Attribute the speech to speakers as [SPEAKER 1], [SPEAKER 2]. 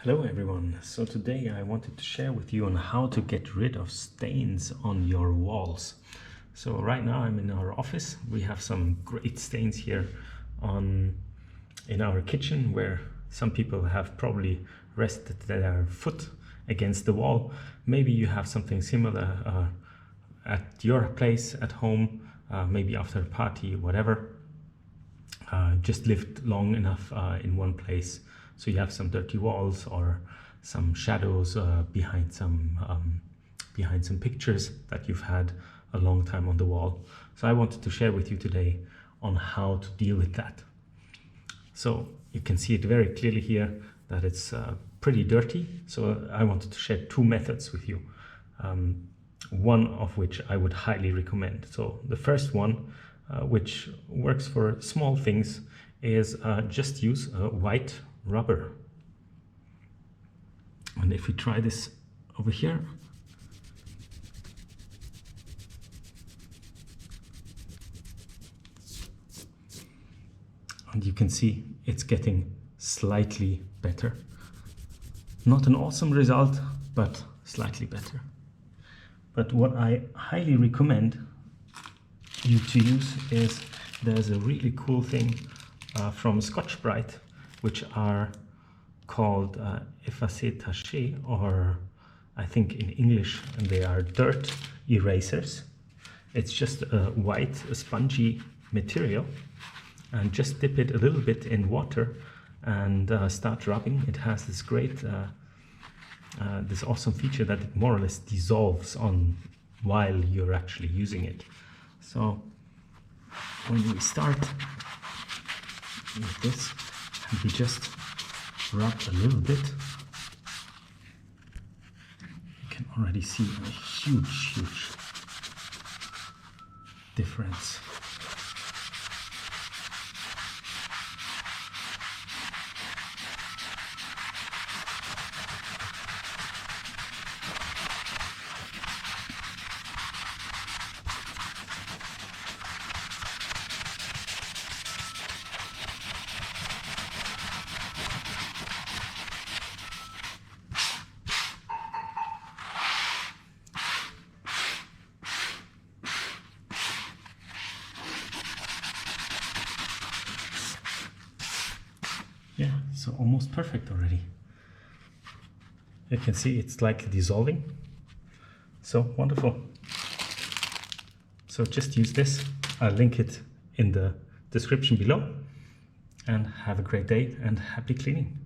[SPEAKER 1] Hello everyone, so today I wanted to share with you on how to get rid of stains on your walls. So right now I'm in our office. We have some great stains here in our kitchen where some people have probably rested their foot against the wall. Maybe you have something similar at your place at home, maybe after a party, whatever. Just lived long enough in one place, so you have some dirty walls or some shadows behind some pictures that you've had a long time on the wall. So I wanted to share with you today on how to deal with that. So you can see it very clearly here that it's pretty dirty. So I wanted to share two methods with you, one of which I would highly recommend. So the first one, which works for small things, is just use white rubber. And if we try this over here, and you can see it's getting slightly better. Not an awesome result, but slightly better. But what I highly recommend you to use is, there's a really cool thing from Scotch-Brite, which are called effacer taché, or I think in English they are dirt erasers. It's just a white, spongy material, and just dip it a little bit in water and start rubbing. It has this great, this awesome feature that it more or less dissolves on while you're actually using it. So when we start with this, and we just rub a little bit, you can already see a huge difference. Yeah, so almost perfect already. You can see it's like dissolving. So wonderful. So just use this. I'll link it in the description below. And have a great day and happy cleaning.